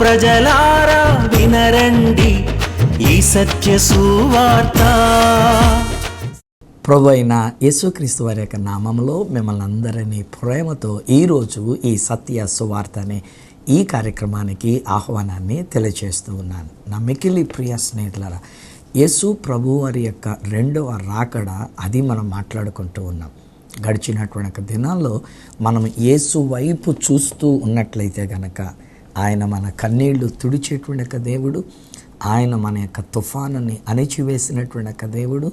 ప్రజలారా వినరండి ఈ సత్య సువార్త. ప్రభు అయిన యేసుక్రీస్తు వారి యొక్క నామంలో మిమ్మల్ని అందరినీ ప్రేమతో ఈరోజు ఈ సత్య సువార్త అనే ఈ కార్యక్రమానికి ఆహ్వానాన్ని తెలియజేస్తూ ఉన్నాను. నా మిక్కిలి ప్రియ స్నేహితులారా, యేసు ప్రభు వారి యొక్క రెండవ రాకడ అది మనం మాట్లాడుకుంటూ ఉన్నాం. గడిచినటువంటి దినాల్లో మనం యేసు వైపు చూస్తూ ఉన్నట్లయితే గనక ఆయన మన కన్నీళ్లు తుడిచేటువంటి దేవుడు, ఆయన మన యొక్క తుఫానుని అణిచివేసినటువంటి దేవుడు,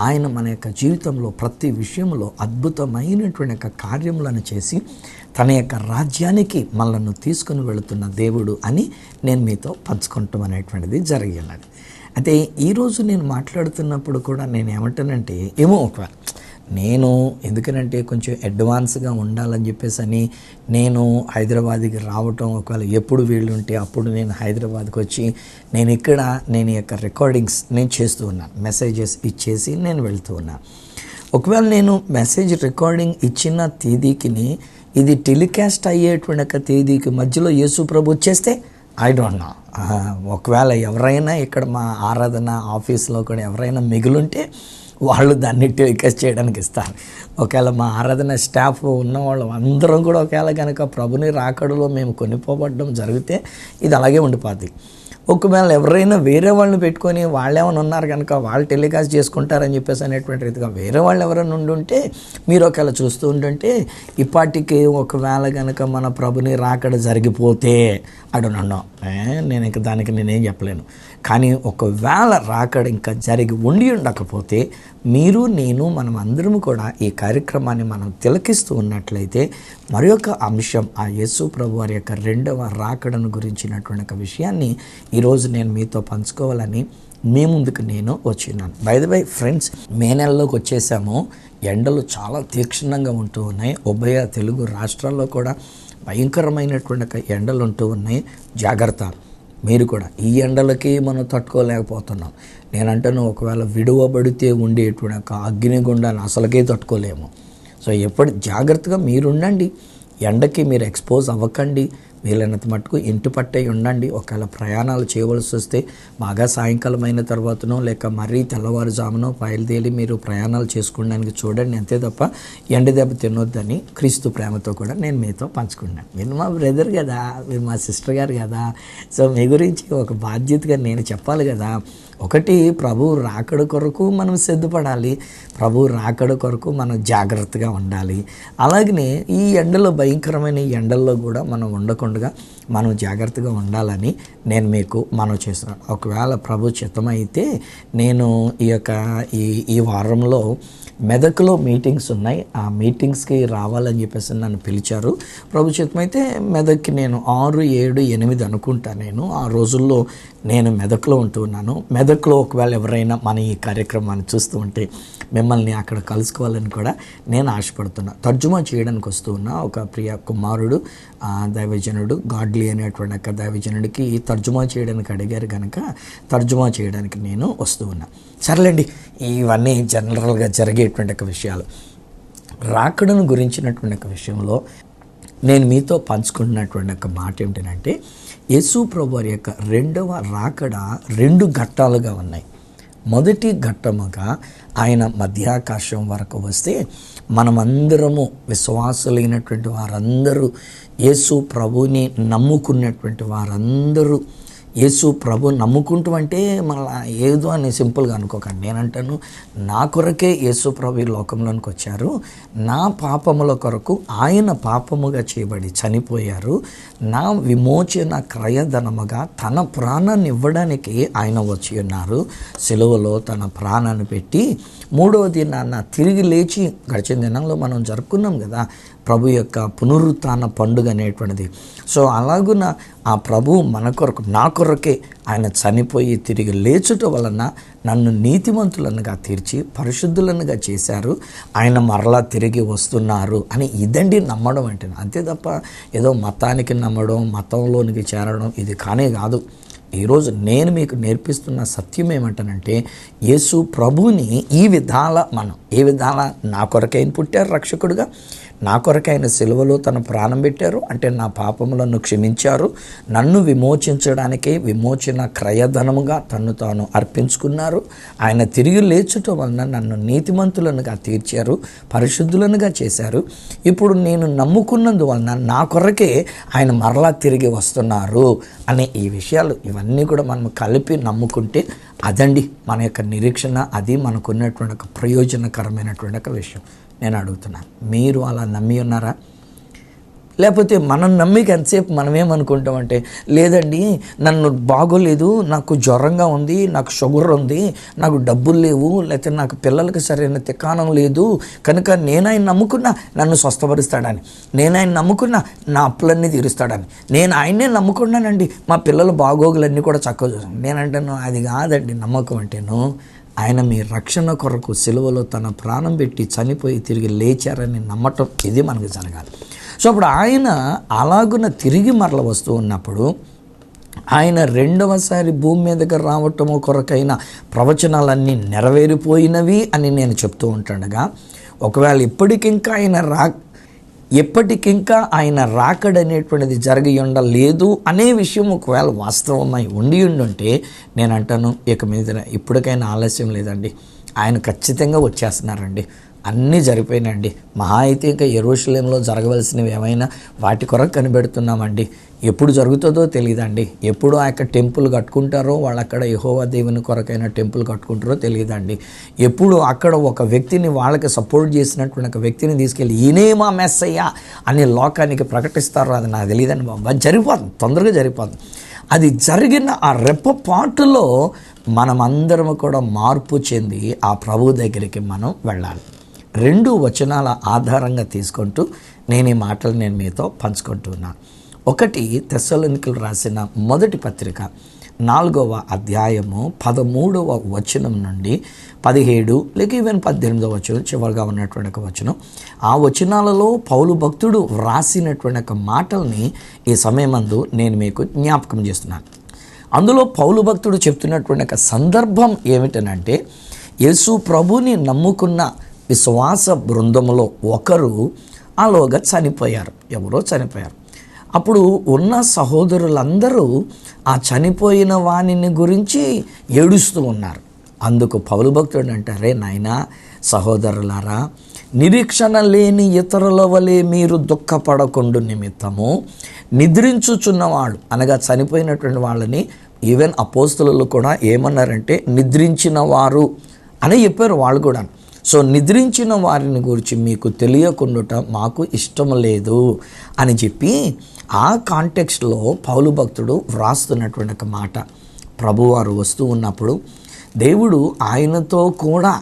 ఆయన మన యొక్క జీవితంలో ప్రతి విషయంలో అద్భుతమైనటువంటి యొక్క కార్యములను చేసి తన యొక్క రాజ్యానికి మనల్ని తీసుకుని వెళుతున్న దేవుడు అని నేను మీతో పంచుకుంటాం అనేటువంటిది జరిగి ఉన్నది. అయితే ఈరోజు నేను మాట్లాడుతున్నప్పుడు కూడా నేను ఏమంటానంటే, ఏమో ఒకవేళ నేను ఎందుకనంటే కొంచెం అడ్వాన్స్గా ఉండాలని చెప్పేసి అని నేను హైదరాబాద్కి రావటం, ఒకవేళ ఎప్పుడు వీళ్ళుంటే అప్పుడు నేను హైదరాబాద్కి వచ్చి నేను ఇక్కడ నేను యొక్క రికార్డింగ్స్ నేను చేస్తూ ఉన్నాను, మెసేజెస్ ఇచ్చేసి నేను వెళ్తూ ఉన్నాను. ఒకవేళ నేను మెసేజ్ రికార్డింగ్ ఇచ్చిన తేదీకి ఇది టెలికాస్ట్ అయ్యేటువంటి ఒక తేదీకి మధ్యలో యేసు ప్రభు వచ్చేస్తే ఐ డోంట్ నో. ఒకవేళ ఎవరైనా ఇక్కడ మా ఆరాధన ఆఫీస్లో కూడా ఎవరైనా మిగులుంటే వాళ్ళు దాన్ని టెలికాస్ట్ చేయడానికి ఇస్తారు. ఒకవేళ మా ఆరాధన స్టాఫ్ ఉన్నవాళ్ళు అందరం కూడా ఒకవేళ కనుక ప్రభుని రాకడలో మేము కొనిపోబడడం జరిగితే ఇది అలాగే ఉండిపోద్ది. ఒకవేళ ఎవరైనా వేరే వాళ్ళని పెట్టుకొని వాళ్ళు ఏమైనా ఉన్నారు కనుక వాళ్ళు టెలికాస్ట్ చేసుకుంటారని చెప్పేసి అనేటువంటి రీతిగా వేరే వాళ్ళు ఎవరైనా ఉండుంటే మీరు ఒకవేళ చూస్తూ ఉంటుంటే ఇప్పటికి ఒకవేళ కనుక మన ప్రభుని రాకడ జరిగిపోతే అడునన్నో నేను ఇంక దానికి నేనేం చెప్పలేను. కానీ ఒకవేళ రాకడ ఇంకా జరిగి ఉండి ఉండకపోతే మీరు నేను మనం అందరం కూడా ఈ కార్యక్రమాన్ని మనం తిలకిస్తూ ఉన్నట్లయితే మరి ఒక అంశం ఆ యేసు ప్రభు వారి యొక్క రెండవ రాకడను గురించినటువంటి ఒక విషయాన్ని ఈరోజు నేను మీతో పంచుకోవాలని మీ ముందుకు నేను వచ్చినాను. బై ద వే ఫ్రెండ్స్, మే నెలలోకి వచ్చేసాము. ఎండలు చాలా తీక్షణంగా ఉంటూ ఉన్నాయి. ఉభయ తెలుగు రాష్ట్రాల్లో కూడా భయంకరమైనటువంటి ఎండలు ఉంటూ ఉన్నాయి. జాగ్రత్త. మీరు కూడా ఈ ఎండలకి మనం తట్టుకోలేకపోతున్నాం. నేనంటాను ఒకవేళ విడువబడితే ఉండేటువంటి ఒక అగ్నిగుండాన్ని అసలుకే తట్టుకోలేము. సో ఎప్పుడు జాగ్రత్తగా మీరుండండి, ఎండకి మీరు ఎక్స్పోజ్ అవ్వకండి. వీలైనంత మటుకు ఇంటి పట్టే ఉండండి. ఒకవేళ ప్రయాణాలు చేయవలసి వస్తే బాగా సాయంకాలం అయిన తర్వాతనో లేక మరీ తెల్లవారుజామునో బయలుదేరి మీరు ప్రయాణాలు చేసుకోవడానికి చూడండి. అంతే తప్ప ఎండ దెబ్బ తినొద్దని క్రీస్తు ప్రేమతో కూడా నేను మీతో పంచుకున్నాను. మీరు మా బ్రదర్ కదా, మీరు మా సిస్టర్ గారు కదా. సో మీ గురించి ఒక బాధ్యతగా నేను చెప్పాలి కదా. ఒకటి, ప్రభు రాకడ కొరకు మనం సిద్ధపడాలి, ప్రభు రాకడ కొరకు మనం జాగ్రత్తగా ఉండాలి. అలాగనే ఈ ఎండలో భయంకరమైన ఎండల్లో కూడా మనం ఉండకుండా మనం జాగ్రత్తగా ఉండాలని నేను మీకు మనవి చేస్తున్నాను. ఒకవేళ ప్రభు చిత్తమైతే నేను ఈ వారంలో మెదక్లో మీటింగ్స్ ఉన్నాయి. ఆ మీటింగ్స్కి రావాలని చెప్పేసి నన్ను పిలిచారు. ప్రభు చిత్తమైతే మెదక్కి నేను 6, 7, 8 అనుకుంటా నేను ఆ రోజుల్లో నేను మెదక్లో ఉంటూ ఉన్నాను. మెదక్లో ఒకవేళ ఎవరైనా మన ఈ కార్యక్రమాన్ని చూస్తూ ఉంటే మిమ్మల్ని అక్కడ కలుసుకోవాలని కూడా నేను ఆశపడుతున్నా. తర్జుమా చేయడానికి వస్తూ ఉన్నా. ఒక ప్రియ కుమారుడు దైవజనుడు గాడ్లీ అనేటువంటి ఒక దైవజనుడికి తర్జుమా చేయడానికి అడిగారు కనుక తర్జుమా చేయడానికి నేను వస్తూ ఉన్నా. సర్లేండి, ఇవన్నీ జనరల్గా జరిగేటువంటి ఒక విషయాలు. రాకడను గురించినటువంటి ఒక విషయంలో నేను మీతో పంచుకుంటున్నటువంటి ఒక మాట ఏమిటంటే, యేసు ప్రభు వారి యొక్క రెండవ రాకడ 2 ఘట్టాలుగా ఉన్నాయి. మొదటి ఘట్టముగా ఆయన మధ్యాకాశం వరకు వస్తే మనమందరము విశ్వాసులైనటువంటి వారందరూ, యేసు ప్రభుని నమ్ముకున్నటువంటి వారందరూ, యేసు ప్రభు నమ్ముకుంటూ అంటే మళ్ళీ ఏదో అని సింపుల్గా అనుకోకండి. నేనంటాను, నా కొరకే యేసు ప్రభు ఈ లోకంలోనికి వచ్చారు, నా పాపముల కొరకు ఆయన పాపముగా చేయబడి చనిపోయారు, నా విమోచన క్రయధనముగా తన ప్రాణాన్ని ఇవ్వడానికి ఆయన వచ్చి ఉన్నారు. సిలువలో తన ప్రాణాన్ని పెట్టి 3వ దినాన తిరిగి లేచి, గడిచిన దినంలో మనం జరుపుకున్నాం కదా ప్రభు యొక్క పునరుత్థాన పండుగ అనేటువంటిది. సో అలాగున ఆ ప్రభు మన కొరకు, నా కొరకే ఆయన చనిపోయి తిరిగి లేచుట వలన నన్ను నీతిమంతులనుగా తీర్చి పరిశుద్ధులనుగా చేశారు. ఆయన మరలా తిరిగి వస్తున్నారు అని ఇదండి నమ్మడం అంటే. అంతే తప్ప ఏదో మతానికి నమ్మడం, మతంలోనికి చేరడం ఇది కానే కాదు. ఈరోజు నేను మీకు నేర్పిస్తున్న సత్యం ఏమంటానంటే, యేసు ప్రభుని ఈ విధాల మనం ఏ విధాల నా కొరకైన పుట్టారు రక్షకుడుగా, నా కొరకు ఆయన సిలువలో తన ప్రాణం పెట్టారు, అంటే నా పాపములను క్షమించారు, నన్ను విమోచించడానికే విమోచన క్రయధనముగా తన్ను తాను అర్పించుకున్నారు. ఆయన తిరిగి లేచుట వలన నన్ను నీతిమంతులనుగా తీర్చారు, పరిశుద్ధులనుగా చేశారు. ఇప్పుడు నేను నమ్ముకున్నందువలన నా కొరకే ఆయన మరలా తిరిగి వస్తున్నారు అనే ఈ విషయాలు ఇవన్నీ కూడా మనం కలిపి నమ్ముకుంటే అదండి మన యొక్క నిరీక్షణ. అది మనకున్నటువంటి ఒక ప్రయోజనకరమైనటువంటి ఒక విషయం. నేను అడుగుతున్నాను, మీరు అలా నమ్మి ఉన్నారా? లేకపోతే మనం నమ్మిక ఎంతసేపు మనమేమనుకుంటామంటే, లేదండి నన్ను బాగోలేదు, నాకు జ్వరంగా ఉంది, నాకు షుగర్ ఉంది, నాకు డబ్బులు లేవు, లేకపోతే నాకు పిల్లలకి సరైన తికాణం లేదు, కనుక నేను ఆయన నమ్ముకున్నా నన్ను స్వస్థపరుస్తాడని, నేను ఆయన నమ్ముకున్నా నా అప్పులన్నీ తీరుస్తాడని, నేను ఆయన్నే నమ్ముకున్నానండి మా పిల్లల బాగోగులన్నీ కూడా చక్కగా చూసాను. నేనంటాను అది కాదండి నమ్మకం అంటేను. ఆయన మీ రక్షణ కొరకు సిలువలో తన ప్రాణం పెట్టి చనిపోయి తిరిగి లేచారని నమ్మటం, ఇది మనకు జరగాలి. సో అప్పుడు ఆయన అలాగున తిరిగి మరల వస్తూ ఉన్నప్పుడు ఆయన రెండవసారి భూమి మీదకి రావటము కొరకైన ప్రవచనాలన్నీ నెరవేరిపోయినవి అని నేను చెప్తూ ఉంటుండగా, ఒకవేళ ఎప్పటికింకా ఆయన రాకడనేటువంటిది జరిగి ఉండలేదు అనే విషయం ఒకవేళ వాస్తవమై ఉంటే నేను అంటాను, ఇక మీద ఇప్పటికైనా ఆలస్యం లేదండి, ఆయన ఖచ్చితంగా వచ్చేస్తున్నారండి. అన్నీ జరిపోయినాయండి. మహా అయితే ఇంకా యెరూషలేములో జరగవలసినవి ఏమైనా వాటి కొరకు కనిపెడుతున్నామండి. ఎప్పుడు జరుగుతుందో తెలియదండి. ఎప్పుడు ఆ యొక్క టెంపుల్ కట్టుకుంటారో, వాళ్ళు అక్కడ యెహోవా దేవుని కొరకైన టెంపుల్ కట్టుకుంటారో తెలియదండి. ఎప్పుడు అక్కడ ఒక వ్యక్తిని వాళ్ళకి సపోర్ట్ చేసినటువంటి ఒక వ్యక్తిని తీసుకెళ్ళి ఈయనే మా మెస్సయ్య అని లోకానికి ప్రకటిస్తారో అది నాకు తెలియదండి బాబు. అది జరిగిపోతుంది, తొందరగా జరిగిపోతుంది. అది జరిగిన ఆ రెప్పపాటులో మనమందరం కూడా మార్పు చెంది ఆ ప్రభువు దగ్గరికి మనం వెళ్ళాలి. 2 వచనాల ఆధారంగా తీసుకుంటూ నేను ఈ మాటలు మీతో పంచుకుంటున్నాను. 1 తెస్సలోనికీయులకు రాసిన మొదటి పత్రిక 4వ అధ్యాయము 13వ వచనం నుండి 17 లేక ఈవెన్ 18వ వచనం చివరిగా ఉన్నటువంటి ఒక వచనం. ఆ వచనాలలో పౌలు భక్తుడు వ్రాసినటువంటి ఒక మాటల్ని ఈ సమయమందు నేను మీకు జ్ఞాపకం చేస్తున్నాను. అందులో పౌలు భక్తుడు చెప్తున్నటువంటి ఒక సందర్భం ఏమిటనంటే, యేసు ప్రభుని నమ్ముకున్న విశ్వాస బృందంలో ఒకరు ఆలోగా చనిపోయారు. ఎవరో చనిపోయారు. అప్పుడు ఉన్న సహోదరులందరూ ఆ చనిపోయిన వానిని గురించి ఏడుస్తూ ఉన్నారు. అందుకు పౌలు భక్తుడు అంటారే, నాయనా సహోదరులారా, నిరీక్షణ లేని ఇతరుల వలె మీరు దుఃఖపడకుండా నిమిత్తము నిద్రించుచున్నవాడు, అనగా చనిపోయినటువంటి వాళ్ళని ఈవెన్ అపోస్తలులు కూడా ఏమన్నారంటే నిద్రించిన వారు అని చెప్పారు వాళ్ళు కూడా. సో నిద్రించిన వారిని గురించి మీకు తెలియకుండా మాకు ఇష్టం లేదు అని చెప్పి ఆ కాంటెక్స్ట్లో పౌలు భక్తుడు వ్రాస్తున్నటువంటి ఒక మాట. ప్రభువారు వస్తూ ఉన్నప్పుడు దేవుడు ఆయనతో కూడా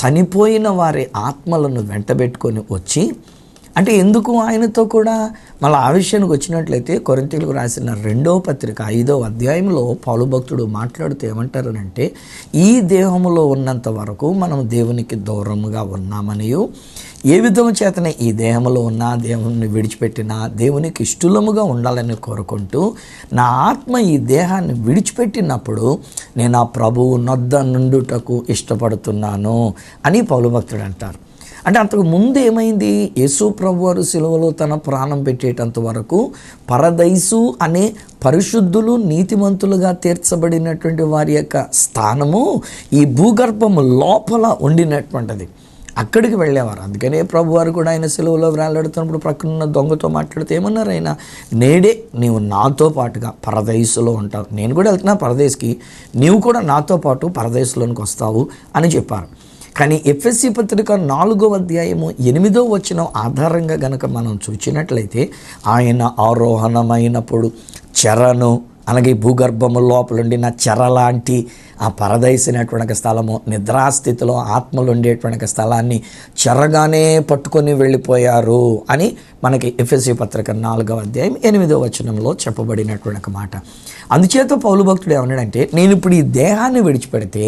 చనిపోయిన వారి ఆత్మలను వెంటబెట్టుకొని వచ్చి, అంటే ఎందుకు ఆయనతో కూడా మళ్ళీ ఆ విషయానికి వచ్చినట్లయితే కొరింథీయులకు రాసిన 2వ పత్రిక 5వ అధ్యాయంలో పౌలు భక్తుడు మాట్లాడుతూ ఏమంటారనంటే, ఈ దేహములో ఉన్నంత వరకు మనం దేవునికి దూరముగా ఉన్నామనియు, ఏ విధము చేతనే ఈ దేహంలో ఉన్న దేవుని విడిచిపెట్టినా దేవునికి ఇష్టలముగా ఉండాలని కోరుకుంటూ నా ఆత్మ ఈ దేహాన్ని విడిచిపెట్టినప్పుడు నేను ఆ ప్రభువు నొద్ద నుండుటకు ఇష్టపడుతున్నాను అని పౌలు భక్తుడు అంటారు. అంటే అంతకు ముందు ఏమైంది, యేసు ప్రభువారు సిలువలో తన ప్రాణం పెట్టేటంత వరకు పరదైసు అనే పరిశుద్ధులు నీతిమంతులుగా తీర్చబడినటువంటి వారి యొక్క స్థానము ఈ భూగర్భము లోపల ఉండినటువంటిది. అక్కడికి వెళ్ళేవారు. అందుకనే ప్రభువారు కూడా ఆయన సిలువలో వేలాడుతున్నప్పుడు ప్రక్కన దొంగతో మాట్లాడితే ఏమన్నారు, ఆయన నేడే నీవు నాతో పాటుగా పరదేశులో ఉంటావు, నేను కూడా వెళ్తున్నా పరదేశ్కి, నీవు కూడా నాతో పాటు పరదేశంలోనికి వస్తావు అని చెప్పారు. కానీ ఎఫెసీ పత్రిక 4వ అధ్యాయము 8వ వచనం ఆధారంగా గనక మనం చూసినట్లయితే, ఆయన ఆరోహణమైనప్పుడు చెరను, అలాగే భూగర్భము లోపలుండిన చెర లాంటి ఆ పరదైసినటువంటి స్థలము, నిద్రాస్థితిలో ఆత్మలు ఉండేటువంటి స్థలాన్ని చెరగానే పట్టుకొని వెళ్ళిపోయారు అని మనకి ఎఫెసీ పత్రిక 4వ అధ్యాయం 8వ వచనంలో చెప్పబడినటువంటి మాట. అందుచేత పౌలు భక్తుడు ఏమన్నాడంటే, నేను ఇప్పుడు ఈ దేహాన్ని విడిచిపెడితే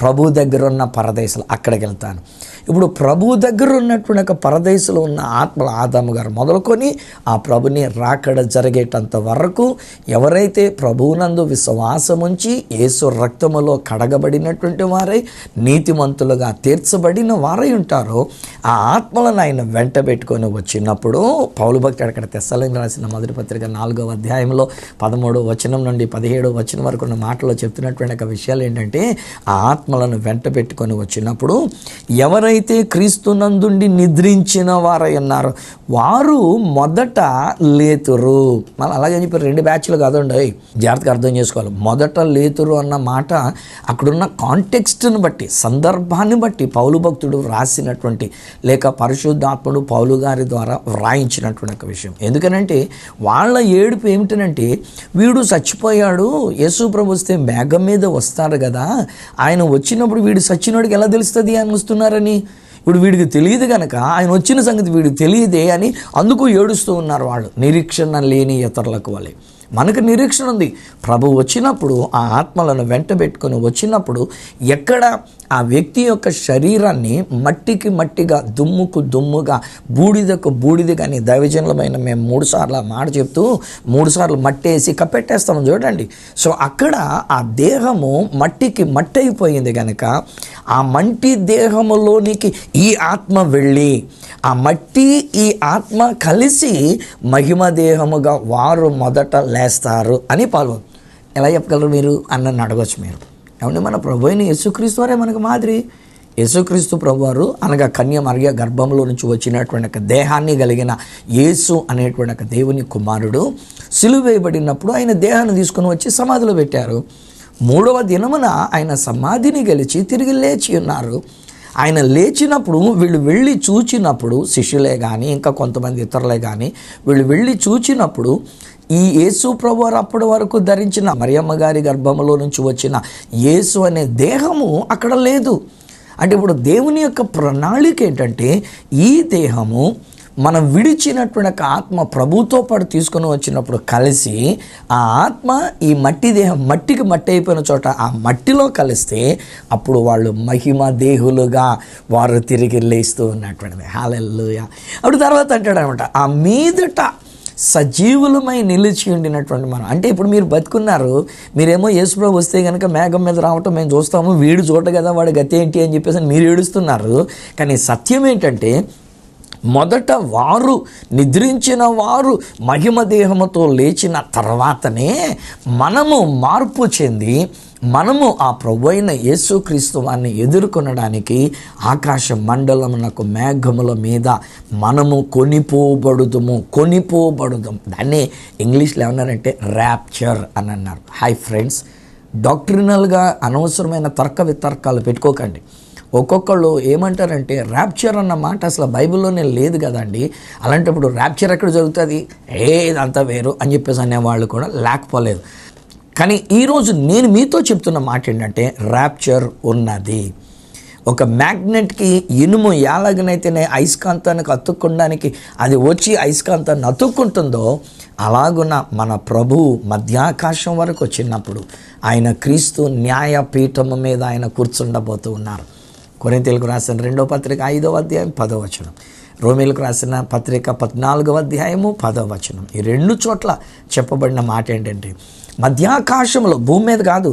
ప్రభు దగ్గర ఉన్న పరదేశాలు అక్కడికి వెళ్తాను. ఇప్పుడు ప్రభు దగ్గర ఉన్నటువంటి ఒక పరదేశంలో ఉన్న ఆత్మల ఆదాము గారు మొదలుకొని ఆ ప్రభుని రాకడ జరిగేటంత వరకు ఎవరైతే ప్రభువునందు విశ్వాసముంచి యేసు రక్తములో కడగబడినటువంటి వారై నీతిమంతులుగా తీర్చబడిన వారై ఉంటారో ఆ ఆత్మలను ఆయన వెంట పెట్టుకొని వచ్చినప్పుడు పౌలు భక్తుడు అక్కడ తెస్సలోనికీయులకు రాసిన మొదటి పత్రిక 4వ అధ్యాయంలో 13వ వచనం నుండి 17వ వచనం వరకు ఉన్న మాటలో చెప్తున్నటువంటి ఒక విషయాలు ఏంటంటే ఆ ఆత్మలను వెంట పెట్టుకొని వచ్చినప్పుడు ఎవరైతే క్రీస్తునందుండి నిద్రించిన వారై ఉన్నారో వారు మొదట లేతురు. మళ్ళీ అలాగే చెప్పి 2 బ్యాచ్లు కాదండి, జాగ్రత్తగా అర్థం చేసుకోవాలి. మొదట లేతురు అన్న మాట అక్కడున్న కాంటెక్స్ట్ని బట్టి, సందర్భాన్ని బట్టి పౌలు భక్తుడు వ్రాసినటువంటి లేక పరిశుద్ధాత్ముడు పౌలు గారి ద్వారా వ్రాయించినటువంటి ఒక విషయం. ఎందుకనంటే వాళ్ళ ఏడుపు ఏమిటనంటే వీడు చచ్చిపోయాడు, యేసు ప్రభు వస్తే మేఘం మీద వస్తాడు కదా, ఆయన వచ్చినప్పుడు వీడు చచ్చినోడికి ఎలా తెలుస్తుంది అని వస్తున్నారని, ఇప్పుడు వీడికి తెలియదు కనుక ఆయన వచ్చిన సంగతి వీడికి తెలియదే అని అందుకు ఏడుస్తూ ఉన్నారు వాళ్ళు, నిరీక్షణ లేని ఇతరులకు వలె. మనకు నిరీక్షణ ఉంది. ప్రభు వచ్చినప్పుడు ఆ ఆత్మలను వెంట పెట్టుకొని వచ్చినప్పుడు ఎక్కడ ఆ వ్యక్తి యొక్క శరీరాన్ని మట్టికి మట్టిగా, దుమ్ముకు దుమ్ముగా, బూడిదకు బూడిదగా అని దైవజనులమైన మేము 3 సార్లు ఆ మాట చెప్తూ 3 సార్లు మట్టేసి కప్పెట్టేస్తాము చూడండి. సో అక్కడ ఆ దేహము మట్టికి మట్టి అయిపోయింది కనుక ఆ మట్టి దేహములోనికి ఈ ఆత్మ వెళ్ళి ఆ మట్టి ఈ ఆత్మ కలిసి మహిమ దేహముగా వారు మొదట లేస్తారు అని పాల్గొంది. ఎలా చెప్పగలరు మీరు అన్నని అడగచ్చు మీరు. ఏమంటే మన ప్రభు అయిన యేసుక్రీస్తు వారే మనకు మాదిరి. యేసుక్రీస్తు ప్రభువారు అనగా కన్య మరియ గర్భంలో నుంచి వచ్చినటువంటి ఒక దేహాన్ని కలిగిన యేసు అనేటువంటి ఒక దేవుని కుమారుడు సిలువ వేయబడినప్పుడు ఆయన దేహాన్ని తీసుకుని వచ్చి సమాధిలో పెట్టారు. 3వ దినమున ఆయన సమాధిని గెలిచి తిరిగి లేచి ఉన్నారు. ఆయన లేచినప్పుడు వీళ్ళు వెళ్ళి చూచినప్పుడు, శిష్యులే కానీ ఇంకా కొంతమంది ఇతరులే కానీ వీళ్ళు వెళ్ళి చూచినప్పుడు ఈ యేసు ప్రభువారు అప్పటి వరకు ధరించిన మరియమ్మ గారి గర్భంలో నుంచి వచ్చిన యేసు అనే దేహము అక్కడ లేదు. అంటే ఇప్పుడు దేవుని యొక్క ప్రణాళిక ఏంటంటే ఈ దేహము మనం విడిచినటువంటి ఆత్మ ప్రభుతో పాటు తీసుకొని వచ్చినప్పుడు కలిసి ఆ ఆత్మ ఈ మట్టి దేహం మట్టికి మట్టి అయిపోయిన చోట ఆ మట్టిలో కలిస్తే అప్పుడు వాళ్ళు మహిమ దేహులుగా వారు తిరిగి లేస్తూ ఉన్నటువంటిది. హల్లెలూయా. అప్పుడు తర్వాత అంటాడు అనమాట, ఆ మీదట సజీవులమై నిలిచి ఉండినటువంటి మనం. అంటే ఇప్పుడు మీరు బతుకున్నారు, మీరేమో యేసుప్రభు వస్తే కనుక మేఘం మీద రావటం మేము చూస్తాము, వీడు చూడ కదా వాడి గతి ఏంటి అని చెప్పేసి మీరు ఏడుస్తున్నారు. కానీ సత్యం ఏంటంటే మొదట వారు నిద్రించిన వారు మహిమ దేహముతో లేచిన తర్వాతనే మనము మార్పు చెంది మనము ఆ ప్రభువైన యేసుక్రీస్తు వారిని ఎదుర్కొనడానికి ఆకాశ మండలమునకు మేఘముల మీద మనము కొనిపోబడుదుము. దాన్ని ఇంగ్లీష్లో ఏమన్నారంటే ర్యాప్చర్ అని అన్నారు. హాయ్ ఫ్రెండ్స్, డాక్ట్రినల్గా అనవసరమైన తర్క వితర్కాలు పెట్టుకోకండి. ఒక్కొక్కళ్ళు ఏమంటారంటే ర్యాప్చర్ అన్న మాట అసలు బైబిల్లోనే లేదు కదండి, అలాంటప్పుడు ర్యాప్చర్ ఎక్కడ జరుగుతుంది, ఇదంతా వేరు అని చెప్పేసి అనేవాళ్ళు కూడా లేకపోలేదు. కానీ ఈరోజు నేను మీతో చెప్తున్న మాట ఏంటంటే ర్యాప్చర్ ఉన్నది. ఒక మ్యాగ్నెట్కి ఇనుము ఎలాగనైతేనే అయస్కాంతానికి అతుక్కోవడానికి అది వచ్చి అయస్కాంతాన్ని అతుక్కుంటుందో అలాగున మన ప్రభువు మధ్యాకాశం వరకు వచ్చినప్పుడు ఆయన క్రీస్తు న్యాయపీఠము మీద ఆయన కూర్చుండబోతూ ఉన్నారు. కొరింథీయులకు రాసిన 2వ పత్రిక 5వ అధ్యాయం 10వ వచనం, రోమీయులకు రాసిన పత్రిక 14వ అధ్యాయము 10వ వచనం. ఈ 2 చోట్ల చెప్పబడిన మాట ఏంటంటే మధ్యాకాశంలో, భూమి మీద కాదు,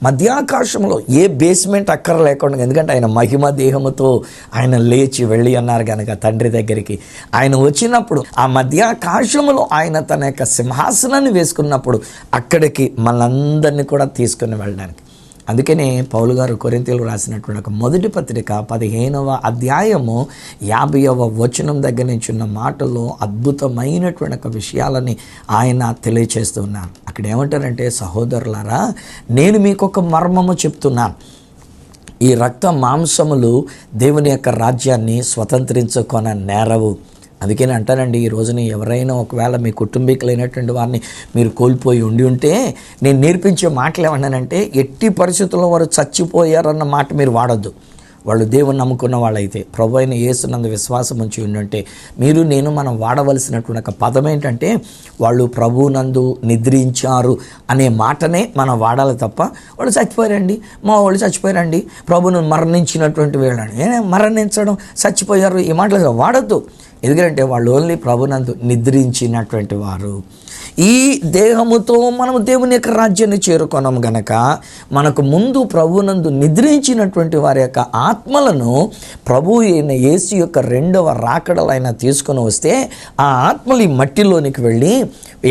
మధ్యాకాశంలో ఏ బేస్మెంట్ అక్కర లేకుండా, ఎందుకంటే ఆయన మహిమ దేహముతో ఆయన లేచి వెళ్ళి అన్నారు కనుక తండ్రి దగ్గరికి ఆయన వచ్చినప్పుడు ఆ మధ్యాకాశంలో ఆయన తన యొక్క సింహాసనాన్ని వేసుకున్నప్పుడు అక్కడికి మనందరినీ కూడా తీసుకుని వెళ్ళడానికి. అందుకనే పౌలు గారు కొరింథీయులకు రాసినటువంటి ఒక మొదటి పత్రిక 15వ అధ్యాయము 50వ వచనం దగ్గర నుంచి ఉన్న మాటల్లో అద్భుతమైనటువంటి ఒక విషయాలని ఆయన తెలియచేస్తున్నారు. అక్కడ ఏమంటారంటే, సహోదరులారా నేను మీకు ఒక మర్మము చెప్తున్నాను, ఈ రక్త మాంసములు దేవుని యొక్క రాజ్యాన్ని స్వతంత్రించుకొన నేరవు. అందుకని అంటానండి, ఈ రోజున ఎవరైనా ఒకవేళ మీ కుటుంబీకులైనటువంటి వారిని మీరు కోల్పోయి ఉంటే నేను నేర్పించే మాటలు ఏమన్నానంటే, ఎట్టి పరిస్థితుల్లో వారు చచ్చిపోయారన్న మాట మీరు వాడొద్దు. వాళ్ళు దేవుని నమ్ముకున్న వాళ్ళైతే, ప్రభు అయిన యేసునందు విశ్వాసం ఉంచి ఉండుంటే మీరు నేను మనం వాడవలసినటువంటి ఒక పదం ఏంటంటే వాళ్ళు ప్రభువునందు నిద్రించారు అనే మాటనే మనం వాడాలి తప్ప వాళ్ళు చచ్చిపోయారండి, మా వాళ్ళు చచ్చిపోయారండి, ప్రభువును మరణించినటువంటి వీళ్ళని మరణించడం, చచ్చిపోయారు ఈ మాటలు వాడద్దు. ఎందుకంటే వాళ్ళు ఓన్లీ ప్రభునందు నిద్రించినటువంటి వారు. ఈ దేహముతో మనము దేవుని యొక్క రాజ్యాన్ని చేరుకున్నాము గనక మనకు ముందు ప్రభువునందు నిద్రించినటువంటి వారి యొక్క ఆత్మలను ప్రభు అయిన యేసు యొక్క రెండవ రాకడలో ఆయన తీసుకొని వస్తే ఆ ఆత్మలు ఈ మట్టిలోనికి వెళ్ళి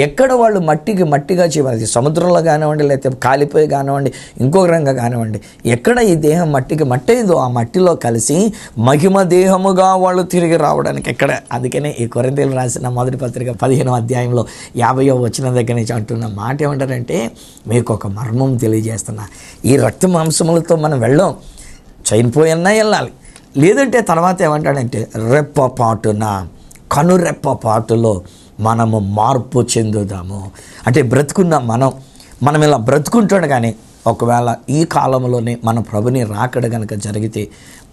ఎక్కడ వాళ్ళు మట్టిగా చేయాలి, సముద్రంలో కానివ్వండి, లేకపోతే కాలిపోయి కానివ్వండి, ఇంకొక రంగా కానివ్వండి, ఎక్కడ ఈ దేహం మట్టి అయిందో ఆ మట్టిలో కలిసి మహిమ దేహముగా వాళ్ళు తిరిగి రావడానికి ఎక్కడ. అందుకనే ఈ కొరింథీయులకు రాసిన మొదటి పత్రిక 15వ అధ్యాయంలో 50వ వచనం దగ్గర నుంచి అంటున్న మాట ఏమంటారంటే, మీకు ఒక మర్మం తెలియజేస్తున్నా, ఈ రక్త మాంసములతో మనం వెళ్ళాం, చనిపోయినా వెళ్ళాలి, లేదంటే తర్వాత ఏమంటాడంటే రెప్పపాటున కనురెప్పపాటులో మనము మార్పు చెందుదాము. అంటే బ్రతుకున్నాం మనం ఇలా బ్రతుకుంటాడు. కానీ ఒకవేళ ఈ కాలంలోనే మన ప్రభుని రాకడ గనక జరిగితే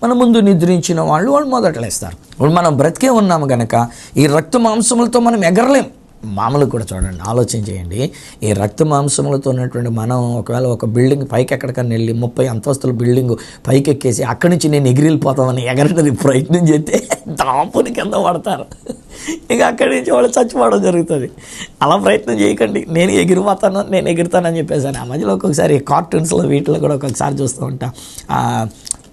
మన ముందు నిద్రించిన వాళ్ళు మొదటలేస్తారు. ఇప్పుడు మనం బ్రతికే ఉన్నాము గనక ఈ రక్త మాంసములతో మనం ఎగరలేం. మామూలు కూడా చూడండి, ఆలోచన చేయండి. ఈ రక్త మాంసములతో ఉన్నటువంటి మనం ఒకవేళ ఒక బిల్డింగ్ పైకి ఎక్కడికన్నా వెళ్ళి 30 అంతస్తుల బిల్డింగ్ పైకి ఎక్కేసి అక్కడి నుంచి నేను ఎగిరిపోతామని ఎగరడానికి ప్రయత్నం చేస్తే దాపుని కింద పడతారు. ఇక అక్కడి నుంచి వాళ్ళు చచ్చిపోవడం జరుగుతుంది. అలా ప్రయత్నం చేయకండి. నేను ఎగురుతానని చెప్పేసాను. ఆ మధ్యలో ఒక్కొక్కసారి కార్టూన్స్లో వీటిలో కూడా ఒక్కొక్కసారి చూస్తూ ఉంటా,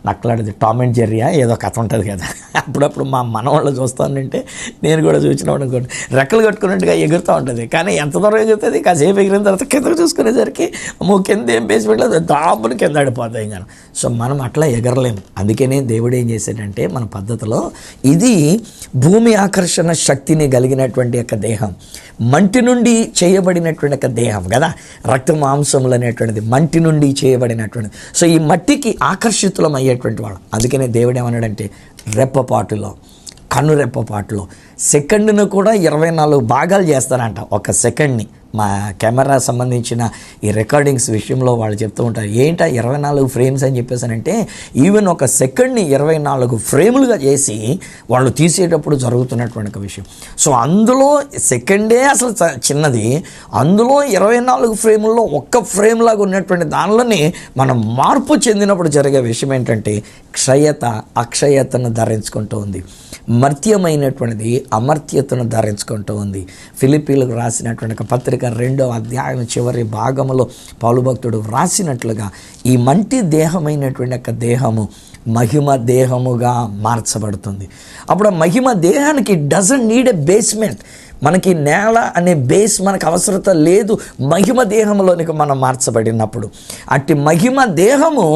నక్కలాడిది టామ్ అండ్ జెర్రీయా ఏదో కథ ఉంటుంది కదా, అప్పుడప్పుడు మా మనవాళ్ళు చూస్తానంటే నేను కూడా చూసినాడు అనుకోండి, రెక్కలు కట్టుకున్నట్టుగా ఎగురుతూ ఉంటుంది. కానీ ఎంత దూరం ఎగురుతుంది, కాసేపు ఎగిరిన తర్వాత కిందకు చూసుకునేసరికి కింద ఏం బేస్మెంట్లో దాపుని కింద ఆడిపోతాయి ఇంకా. సో మనం అట్లా ఎగరలేము. అందుకనే దేవుడు ఏం చేశాడంటే మన పద్ధతిలో ఇది భూమి ఆకర్షణ శక్తిని కలిగినటువంటి యొక్క దేహం, మంటి నుండి చేయబడినటువంటి ఒక దేహం కదా, రక్త మాంసములు అనేటువంటిది మంటి నుండి చేయబడినటువంటిది. సో ఈ మట్టికి ఆకర్షితులం అయ్యేటువంటి వాడు. అందుకనే దేవుడు ఏమన్నాడంటే రెప్పపాటులో కన్నురెప్పపాటులో సెకండ్ను కూడా 24 భాగాలు చేస్తారంట. ఒక సెకండ్ని మా కెమెరా సంబంధించిన ఈ రికార్డింగ్స్ విషయంలో వాళ్ళు చెప్తూ ఉంటారు, ఏంటా 24 ఫ్రేమ్స్ అని చెప్పేసానంటే ఈవెన్ ఒక సెకండ్ని 24 ఫ్రేములుగా చేసి వాళ్ళు తీసేటప్పుడు జరుగుతున్నటువంటి ఒక విషయం. సో అందులో సెకండే అసలు చిన్నది, అందులో 24 ఫ్రేముల్లో ఒక్క ఫ్రేమ్ లాగా ఉన్నటువంటి దానిలోనే మనం మార్పు చెందినప్పుడు జరిగే విషయం ఏంటంటే అక్షయతను ధరించుకుంటూ ఉంది, మర్త్యమైనటువంటిది అమర్త్యతను ధరించుకుంటూ ఉంది. ఫిలిప్పీలకు రాసినటువంటి ఒక పత్రిక 2వ అధ్యాయం చివరి భాగంలో పౌలు భక్తుడు రాసినట్లుగా ఈ మంటి దేహమైనటువంటి యొక్క దేహము మహిమ దేహముగా మార్చబడుతుంది. అప్పుడు ఆ మహిమ దేహానికి డజంట్ నీడ్ ఎ బేస్మెంట్. మనకి నేల అనే బేస్ మనకు అవసరత లేదు మహిమ దేహంలోనికి మనం మార్చబడినప్పుడు. అట్టి మహిమ దేహము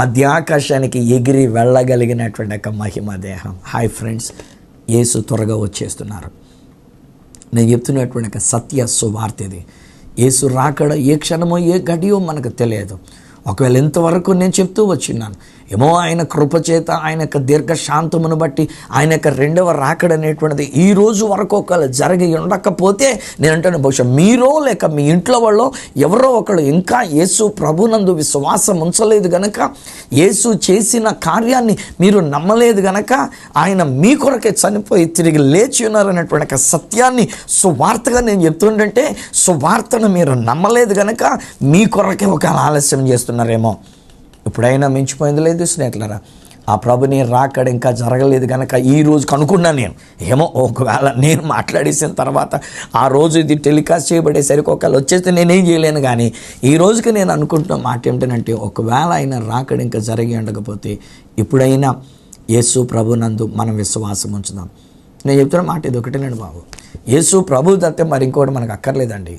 మధ్యాకాశానికి ఎగిరి వెళ్ళగలిగినటువంటి ఒక మహిమ దేహం. హాయ్ ఫ్రెండ్స్, యేసు త్వరగా వచ్చేస్తున్నారు. నేను చెప్తున్నటువంటి ఒక సత్య సువార్త ఇది. యేసు రాకడ ఏ క్షణమో ఏ గడియో మనకు తెలియదు. ఒకవేళ ఇంతవరకు నేను చెప్తూ వచ్చిన్నాను, ఏమో ఆయన కృపచేత ఆయన యొక్క దీర్ఘశాంతమును బట్టి ఆయన యొక్క రెండవ రాకడ అనేటువంటిది ఈ రోజు వరకు ఒకవేళ జరిగి ఉండకపోతే నేను అంటాను, బహుశా మీరో లేక మీ ఇంట్లో వాళ్ళు ఎవరో ఒకళ్ళు ఇంకా యేసు ప్రభునందు విశ్వాసం ఉంచలేదు గనక, యేసు చేసిన కార్యాన్ని మీరు నమ్మలేదు గనక, ఆయన మీ కొరకే చనిపోయి తిరిగి లేచి ఉన్నారనేటువంటి ఒక సత్యాన్ని సువార్తగా నేను చెప్తుంటే, సువార్తను మీరు నమ్మలేదు గనక మీ కొరకే ఒక ఆలస్యం చేస్తున్నారేమో. ఇప్పుడైనా మించిపోయింది లేదు స్నేహితులారా, ఆ ప్రభుని రాకడ ఇంకా జరగలేదు కనుక ఈ రోజు కనుక్కున్నాను నేను, ఏమో ఒకవేళ నేను మాట్లాడేసిన తర్వాత ఆ రోజు ఇది టెలికాస్ట్ చేయబడేసరికి ఒకవేళ వచ్చేస్తే నేనేం చేయలేను. కానీ ఈ రోజుకి నేను అనుకుంటున్న మాట ఏమిటంటే, ఒకవేళ ఆయన రాకడ ఇంకా జరిగి ఉండకపోతే ఇప్పుడైనా యేసు ప్రభునందు మనం విశ్వాసం ఉంచుదాం. నేను చెప్తున్న మాట ఇది ఒకటేనండి బాబు, యేసు ప్రభు తప్పితే మరి ఇంకోటి మనకు అక్కర్లేదండి.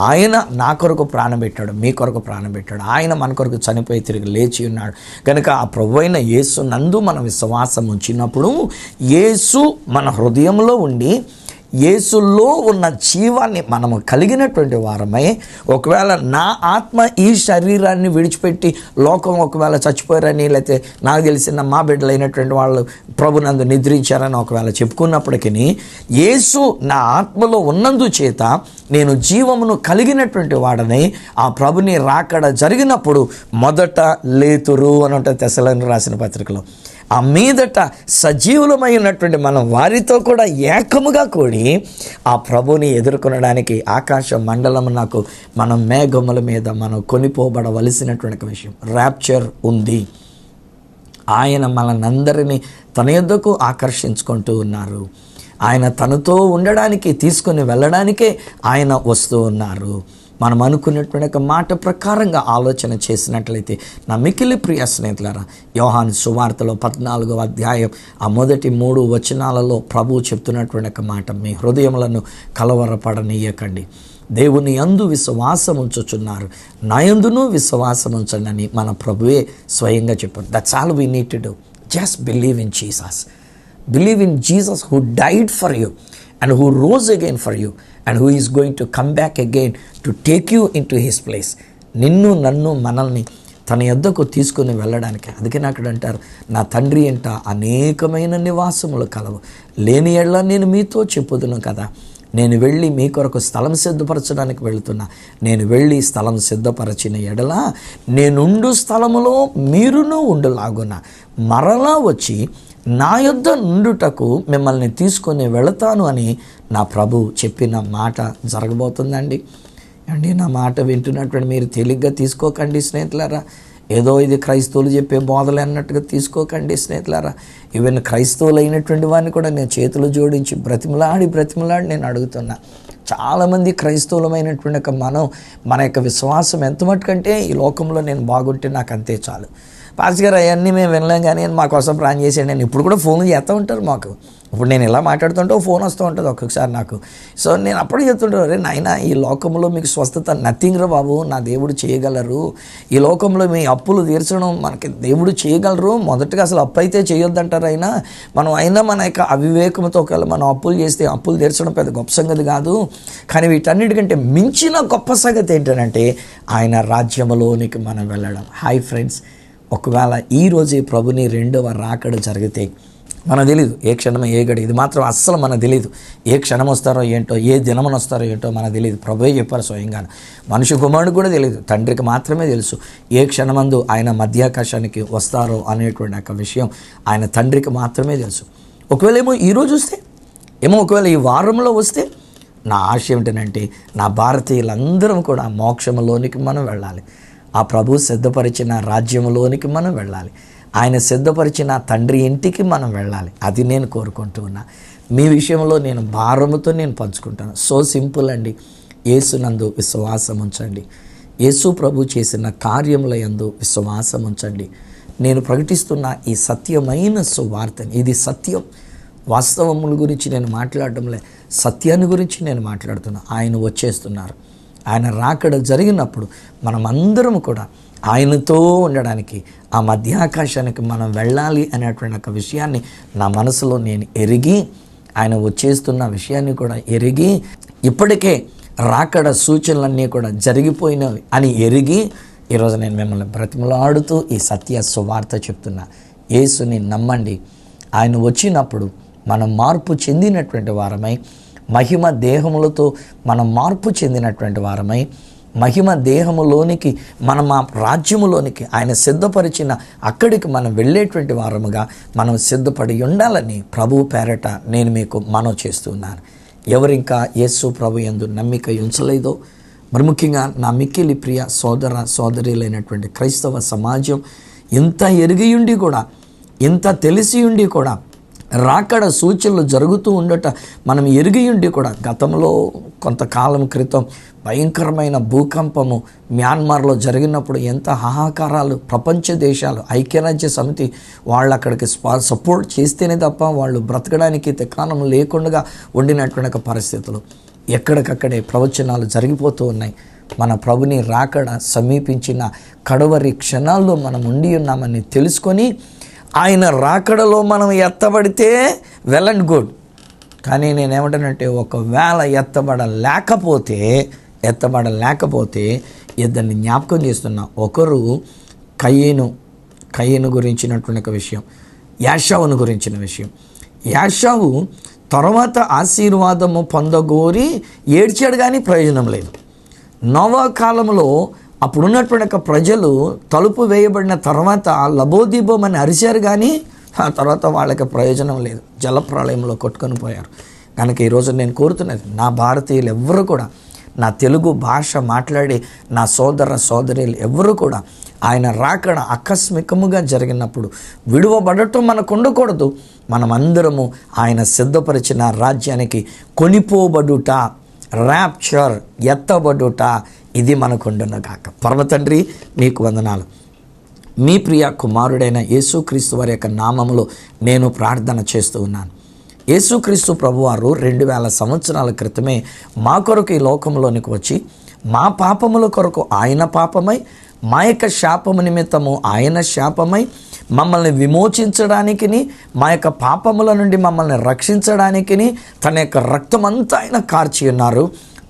ఆయన నా కొరకు ప్రాణం పెట్టాడు, మీ కొరకు ప్రాణం పెట్టాడు, ఆయన మన కొరకు చనిపోయి తిరిగి లేచి ఉన్నాడు కనుక ఆ ప్రభు అయిన యేసు నందు మన విశ్వాసం ఉంచినప్పుడు యేసు మన హృదయంలో ఉండి యేసులో ఉన్న జీవాన్ని మనము కలిగినటువంటి వారమై, ఒకవేళ నా ఆత్మ ఈ శరీరాన్ని విడిచిపెట్టి లోకం ఒకవేళ చచ్చిపోయారని, లేకపోతే నాకు తెలిసిన మా బిడ్డలైనటువంటి వాళ్ళు ప్రభునందు నిద్రించారని ఒకవేళ చెప్పుకున్నప్పటికీ, యేసు నా ఆత్మలో ఉన్నందు చేత నేను జీవమును కలిగినటువంటి వాడని ఆ ప్రభుని రాకడ జరిగినప్పుడు మొదట లేతురు అని ఉంటుంది తెస్సలోనికీయులకు రాసిన పత్రికలో. ఆ మీదట సజీవులమైనటువంటి మనం వారితో కూడా ఏకముగా కూడి ఆ ప్రభుని ఎదుర్కొనడానికి ఆకాశ మండలమునకు మనం మేఘముల మీద మనం కొనిపోబడవలసినటువంటి విషయం ర్యాప్చర్ ఉంది. ఆయన మనందరినీ తన యొద్దకు ఆకర్షించుకుంటూ ఉన్నారు. ఆయన తనతో ఉండడానికి, తీసుకొని వెళ్ళడానికే ఆయన వస్తూ ఉన్నారు. మనం అనుకున్నటువంటి ఒక మాట ప్రకారంగా ఆలోచన చేసినట్లయితే నా మిక్కిలి ప్రియ స్నేహితులారా, యోహాను సువార్తలో 14వ అధ్యాయం ఆ మొదటి 3 వచనాలలో ప్రభువు చెప్తున్నటువంటి ఒక మాట, మీ హృదయములను కలవరపడనీయకండి, దేవుని యందు విశ్వాసం ఉంచుచున్నారు, నా యందును విశ్వాసం ఉంచండి అని మన ప్రభువే స్వయంగా చెప్పారు. That's all we need to do. Just believe in Jesus. Believe in Jesus who died for you and who rose again for you and who is going to come back again to take you into his place. నిన్ను నన్ను మనల్ని తన యొద్దకు తీసుకుని వెళ్ళడానికి. అందుకే అక్కడ అంటారు, నా తండ్రి ఎంట అనేకమైన నివాసములు కలవు, లేని ఎడల నేను మీతో చెప్పుదును కదా, నేను వెళ్ళి మీ కొరకు స్థలం సిద్ధపరచడానికి వెళుతున్నా, నేను వెళ్ళి స్థలం సిద్ధపరచిన ఎడల నేనుండు స్థలములో మీరును ఉండులాగున మరలా వచ్చి నా యొద్ద నుండుటకు మిమ్మల్ని తీసుకొని వెళతాను అని నా ప్రభు చెప్పిన మాట జరగబోతుందండి. అండి, నా మాట వింటున్నటువంటి మీరు తేలిగ్గా తీసుకోకండి స్నేహితులారా. ఏదో ఇది క్రైస్తవులు చెప్పే బోధలు అన్నట్టుగా తీసుకోకండి స్నేహితులారా. ఈవెన్ క్రైస్తవులు అయినటువంటి వారిని కూడా నేను చేతులు జోడించి బ్రతిమలాడి నేను అడుగుతున్నా. చాలామంది క్రైస్తవులమైనటువంటి ఒక మన యొక్క విశ్వాసం ఎంత మటుకంటే ఈ లోకంలో నేను బాగుంటే నాకు అంతే చాలు. పాస్టర్ గారు అవన్నీ మేము వినలేం కానీ మా కోసం ప్రాణం చేసేయండి. నేను ఇప్పుడు కూడా ఫోన్లు చేస్తూ ఉంటారు మాకు. ఇప్పుడు నేను ఇలా మాట్లాడుతుంటే ఫోన్ వస్తూ ఉంటుంది ఒక్కొక్కసారి నాకు. సో నేను అప్పుడు చెప్తుంటాను, రే నాయనా, ఈ లోకంలో మీకు స్వస్థత నథింగ్ రా బాబు, నా దేవుడు చేయగలరు. ఈ లోకంలో మీ అప్పులు తీర్చడం మనకి దేవుడు చేయగలరు. మొదటగా అసలు అప్పు అయితే చేయొద్దంటారు. అయినా మన యొక్క అవివేకంతో ఒకవేళ మనం అప్పులు చేస్తే అప్పులు తీర్చడం పెద్ద గొప్ప సంగతి కాదు. కానీ వీటన్నిటికంటే మించిన గొప్ప సంగతి ఏంటంటే ఆయన రాజ్యంలోనికి మనం వెళ్ళడం. హాయ్ ఫ్రెండ్స్, ఒకవేళ ఈరోజు ప్రభుని 2వ రాకడ జరిగితే మనకు తెలియదు ఏ క్షణం ఏ గడి, ఇది మాత్రం అస్సలు మనకు తెలియదు. ఏ క్షణం వస్తారో ఏంటో, ఏ దినమున వస్తారో ఏంటో మనకు తెలియదు. ప్రభువే చెప్పారు స్వయంగా. మనిషి కుమారుడు కూడా తెలియదు, తండ్రికి మాత్రమే తెలుసు ఏ క్షణమందు ఆయన మధ్యాకాశానికి వస్తారో అనేటువంటి ఒక విషయం ఆయన తండ్రికి మాత్రమే తెలుసు. ఒకవేళ ఏమో ఈరోజు వస్తే, ఒకవేళ ఈ వారంలో వస్తే, నా ఆశ ఏమిటంటే నా భారతీయులందరం కూడా మోక్షంలోనికి మనం వెళ్ళాలి. ఆ ప్రభు సిద్ధపరిచిన రాజ్యంలోనికి మనం వెళ్ళాలి. ఆయన సిద్ధపరిచిన తండ్రి ఇంటికి మనం వెళ్ళాలి. అది నేను కోరుకుంటూ ఉన్నా. మీ విషయంలో నేను భారముతో నేను పంచుకుంటాను. సో సింపుల్ అండి. యేసునందు విశ్వాసం ఉంచండి. యేసు ప్రభు చేసిన కార్యముల యందు విశ్వాసం ఉంచండి. నేను ప్రకటిస్తున్న ఈ సత్యమైన సువార్తని, ఇది సత్యం. వాస్తవముల గురించి నేను మాట్లాడటంలే, సత్యాన్ని గురించి నేను మాట్లాడుతున్నా. ఆయన వచ్చేస్తున్నారు. ఆయన రాకడ జరిగినప్పుడు మనమందరం కూడా ఆయనతో ఉండడానికి, ఆ మధ్యాకాశానికి మనం వెళ్ళాలి అనేటువంటి ఒక విషయాన్ని నా మనసులో నేను ఎరిగి, ఆయన వచ్చేస్తున్న విషయాన్ని కూడా ఎరిగి, ఇప్పటికే రాకడ సూచనలన్నీ కూడా జరిగిపోయినవి అని ఎరిగి, ఈరోజు నేను మిమ్మల్ని బ్రతిమలాడుతూ ఈ సత్య సువార్త చెప్తున్నా. యేసుని నమ్మండి. ఆయన వచ్చినప్పుడు మనం మార్పు చెందినటువంటి వారమై, మహిమ దేహములతో మనం మార్పు చెందినటువంటి వారమై, మహిమ దేహములోనికి మనం ఆ రాజ్యములోనికి ఆయన సిద్ధపరిచిన అక్కడికి మనం వెళ్ళేటువంటి వారముగా మనం సిద్ధపడి ఉండాలని ప్రభువు పేరట నేను మీకు మనవి చేస్తున్నాను. ఎవరింకా యేసు ప్రభు యందు నమ్మిక ఉంచలేదో, మరి ముఖ్యంగా నా మిక్కిలి ప్రియ సోదర సోదరులైనటువంటి క్రైస్తవ సమాజం ఇంత ఎరిగియుండి కూడా, ఇంత తెలిసి ఉండి కూడా, రాకడ సూచనలు జరుగుతూ ఉండట మనం ఎరిగియుండి కూడా, గతంలో కొంతకాలం క్రితం భయంకరమైన భూకంపము మ్యాన్మార్లో జరిగినప్పుడు ఎంత హాహాకారాలు, ప్రపంచ దేశాలు, ఐక్యరాజ్య సమితి వాళ్ళు అక్కడికి సపోర్ట్ చేస్తేనే తప్ప వాళ్ళు బ్రతకడానికి తెకాలం లేకుండా ఉండినటువంటి పరిస్థితులు. ఎక్కడికక్కడే ప్రవచనాలు జరిగిపోతూ ఉన్నాయి. మన ప్రభుని రాకడ సమీపించిన కడవరి క్షణాల్లో మనం ఉండి ఉన్నామని తెలుసుకొని, ఆయన రాకడలో మనం ఎత్తబడితే వెల్ అండ్ గుడ్. కానీ నేనేమంటానంటే, ఒకవేళ ఎత్తబడలేకపోతే ఇద్దరిని జ్ఞాపకం చేస్తున్నా. ఒకరు కయ్యను గురించినటువంటి ఒక విషయం, యాషావును గురించిన విషయం. యాషావు తర్వాత ఆశీర్వాదము పొందగోరి ఏడ్చాడు కానీ ప్రయోజనం లేదు. నోవా కాలంలో అప్పుడున్నటువంటి ప్రజలు తలుపు వేయబడిన తర్వాత లబోదీబోం అని అరిచారు కానీ ఆ తర్వాత వాళ్ళకి ప్రయోజనం లేదు. జలప్రళయంలో కొట్టుకొని పోయారు. కనుక ఈరోజు నేను కోరుతున్నది, నా భారతీయులు ఎవ్వరూ కూడా, నా తెలుగు భాష మాట్లాడే నా సోదర సోదరులు ఎవ్వరూ కూడా ఆయన రాకడ ఆకస్మికముగా జరిగినప్పుడు విడువబడటం మనకు ఉండకూడదు. మనమందరము ఆయన సిద్ధపరిచిన రాజ్యానికి కొనిపోబడుట, ర్యాప్చర్, ఎత్తబడుట, ఇది మనకుండును గాక. పరమ తండ్రి మీకు వందనాలు. మీ ప్రియ కుమారుడైన యేసుక్రీస్తు వారి యొక్క నామములో నేను ప్రార్థన చేస్తూ ఉన్నాను. యేసుక్రీస్తు ప్రభువారు 2000 సంవత్సరాల క్రితమే మా కొరకు ఈ లోకంలోనికి వచ్చి మా పాపముల కొరకు ఆయన పాపమై, మా యొక్క శాపము నిమిత్తము ఆయన శాపమై, మమ్మల్ని విమోచించడానికిని, మా యొక్క పాపముల నుండి మమ్మల్ని రక్షించడానికిని తన యొక్క రక్తమంతా ఆయన కార్చి ఉన్నారు.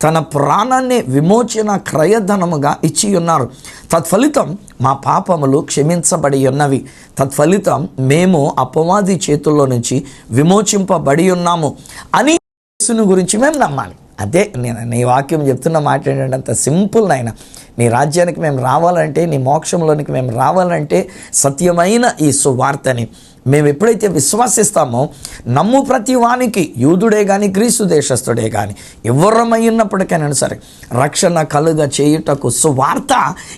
తన ప్రాణాన్ని విమోచన క్రయధనముగా ఇచ్చి ఉన్నారు. తత్ఫలితం మా పాపములు క్షమించబడి ఉన్నవి. తత్ఫలితం మేము అపవాది చేతుల్లో నుంచి విమోచింపబడి ఉన్నాము అని యేసుని గురించి మేము నమ్మాలి. అదే నేను నీ వాక్యం చెప్తున్న మాట ఏంటంటే, అంత సింపుల్ నాయన. నీ రాజ్యానికి మేము రావాలంటే, నీ మోక్షంలోనికి మేము రావాలంటే సత్యమైన ఈ సువార్తని మేము ఎప్పుడైతే విశ్వాసిస్తామో, నమ్ము ప్రతి వానికి, యూదుడే కానీ గ్రీసు దేశస్థుడే కానీ ఎవరమై ఉన్నప్పటికైనా సరే రక్షణ కలుగ చేయుటకు సువార్త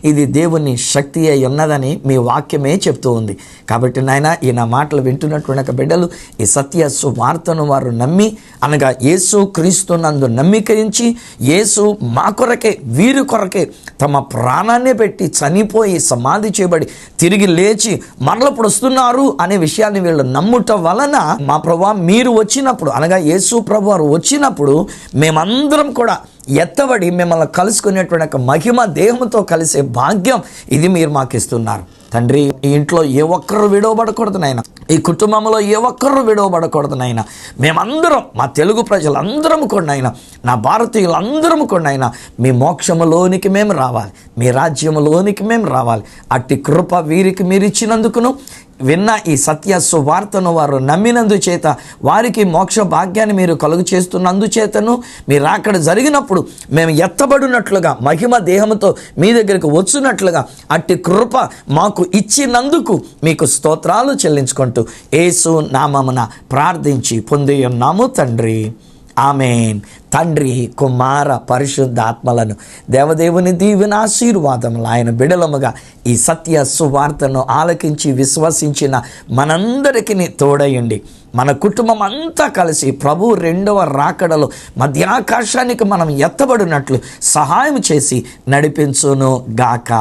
ఇది దేవుని శక్తి అయి ఉన్నదని మీ వాక్యమే చెప్తూ ఉంది. కాబట్టి నాయన, ఈ నా మాటలు వింటున్నటువంటి బిడ్డలు ఈ సత్య సువార్తను వారు నమ్మి, అనగా యేసు క్రీస్తునందు నమ్మికయించి, యేసు మా కొరకే, వీరి కొరకే తమ ప్రాణాన్ని పెట్టి చనిపోయి సమాధి చేయబడి తిరిగి లేచి మరలప్పుడు వస్తున్నారు అనే విషయాన్ని వీళ్ళు నమ్ముట వలన, మా ప్రభువా మీరు వచ్చినప్పుడు, అనగా యేసు ప్రభు వారు వచ్చినప్పుడు మేమందరం కూడా ఎత్తబడి మిమ్మల్ని కలుసుకునేటువంటి మహిమ దేహంతో కలిసే భాగ్యం ఇది మీరు మాకు ఇస్తున్నారు తండ్రి. ఈ ఇంట్లో ఏ ఒక్కరు విడవబడకూడదు నాయన, ఈ కుటుంబంలో ఏ ఒక్కరు విడవబడకూడదు నాయన. మేమందరం, మా తెలుగు ప్రజలందరం కూడా నాయన, నా భారతీయులందరం కూడా నాయన, మీ మోక్షములోనికి మేము రావాలి, మీ రాజ్యములోనికి మేము రావాలి. అట్టి కృప వీరికి మీరు ఇచ్చినందుకును, విన్న ఈ సత్య సువార్తను వారు నమ్మినందు చేత వారికి మోక్ష భాగ్యాన్ని మీరు కలుగు చేస్తున్నందు చేతను, మీరు అక్కడ జరిగినప్పుడు మేము ఎత్తబడినట్లుగా మహిమ దేహంతో మీ దగ్గరికి వచ్చినట్లుగా అట్టి కృప మాకు ఇచ్చినందుకు మీకు స్తోత్రాలు చెల్లించుకుంటూ యేసు నామమున ప్రార్థించి పొంది ఉన్నాము తండ్రి. ఆమేన్. తండ్రి, కుమార, పరిశుద్ధాత్మలను దేవదేవుని దీవెన ఆశీర్వాదములు ఆయన బిడలముగా ఈ సత్య సువార్తను ఆలకించి విశ్వసించిన మనందరికీ తోడయండి. మన కుటుంబం అంతా కలిసి ప్రభు 2వ రాకడలో మధ్యాకాశానికి మనం ఎత్తబడినట్లు సహాయం చేసి నడిపించును గాక.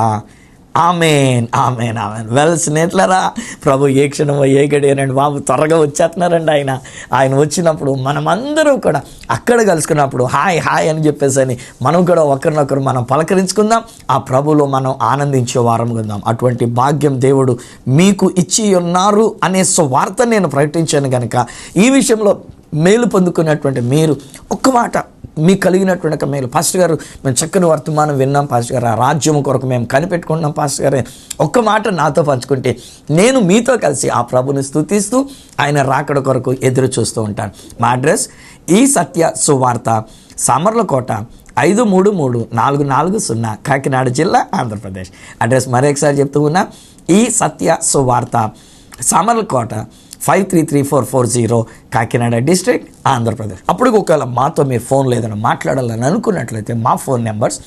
Amen, amen, amen. వెల్ స్నేహితులారా, ప్రభు ఏ క్షణమో ఏ గడియనండి బాబు త్వరగా వచ్చేస్తున్నారండి. ఆయన వచ్చినప్పుడు మనమందరం కూడా అక్కడ కలుసుకున్నప్పుడు హాయ్ హాయ్ అని చెప్పేసి మనం కూడా ఒకరినొకరు మనం పలకరించుకుందాం, ఆ ప్రభులో మనం ఆనందించే వారం ఉందాం. అటువంటి భాగ్యం దేవుడు మీకు ఇచ్చి ఉన్నారు అనే సువార్త నేను ప్రకటించాను కనుక ఈ విషయంలో మేలు పొందుకున్నటువంటి మీరు ఒక్క మాట మీకు కలిగినటువంటి మేలు, పాస్టర్ గారు మేము చక్కని వర్తమానం విన్నాం పాస్టర్ గారు, ఆ రాజ్యం కొరకు మేము కనిపెట్టుకుంటున్నాం పాస్టర్ గారు, ఒక్క మాట నాతో పంచుకుంటే నేను మీతో కలిసి ఆ ప్రభుని స్తుతిస్తూ ఆయన రాకడ కొరకు ఎదురు చూస్తూ ఉంటాను. మా అడ్రస్ ఈ సత్య సువార్త, సామర్లకోట 533440 కాకినాడ జిల్లా, ఆంధ్రప్రదేశ్. అడ్రస్ మరొకసారి చెప్తూ ఉన్నా, ఈ సత్య సువార్త, సామర్లకోట 533440 కాకినాడ డిస్ట్రిక్ట్, ఆంధ్రప్రదేశ్. అప్పుడు ఒకవేళ మాతో మీరు ఫోన్ లేదని మాట్లాడాలని అనుకున్నట్లయితే మా ఫోన్ నెంబర్స్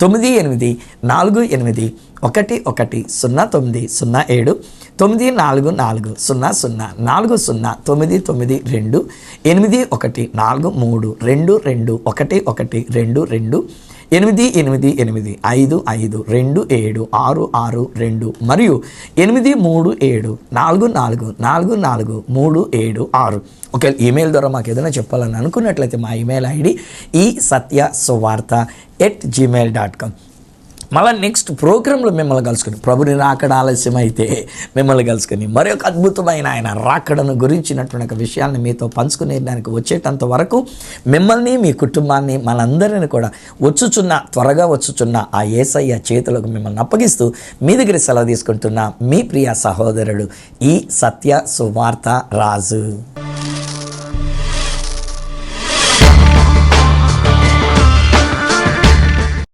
9848110907, 9440409922, 8143221122, 8885526766 మరియు 8374444376. ఒకవేళ ఈమెయిల్ ద్వారా మాకు ఏదైనా చెప్పాలని అనుకున్నట్లయితే మా ఈమెయిల్ ఐడి esatyasuvartha@gmail.com. మళ్ళీ నెక్స్ట్ ప్రోగ్రాంలో మిమ్మల్ని కలుసుకుని, ప్రభుని రాకడ ఆలస్యం అయితే మిమ్మల్ని కలుసుకుని మరి ఒక అద్భుతమైన ఆయన రాకడను గురించినటువంటి ఒక విషయాన్ని మీతో పంచుకునే దానికి వచ్చేటంత వరకు మిమ్మల్ని, మీ కుటుంబాన్ని, మనందరిని కూడా త్వరగా వచ్చుచున్న ఆ యేసయ్య చేతులకు మిమ్మల్ని అప్పగిస్తూ మీ దగ్గర సెలవు తీసుకుంటున్న మీ ప్రియ సహోదరుడు ఈ సత్య సువార్త రాజు.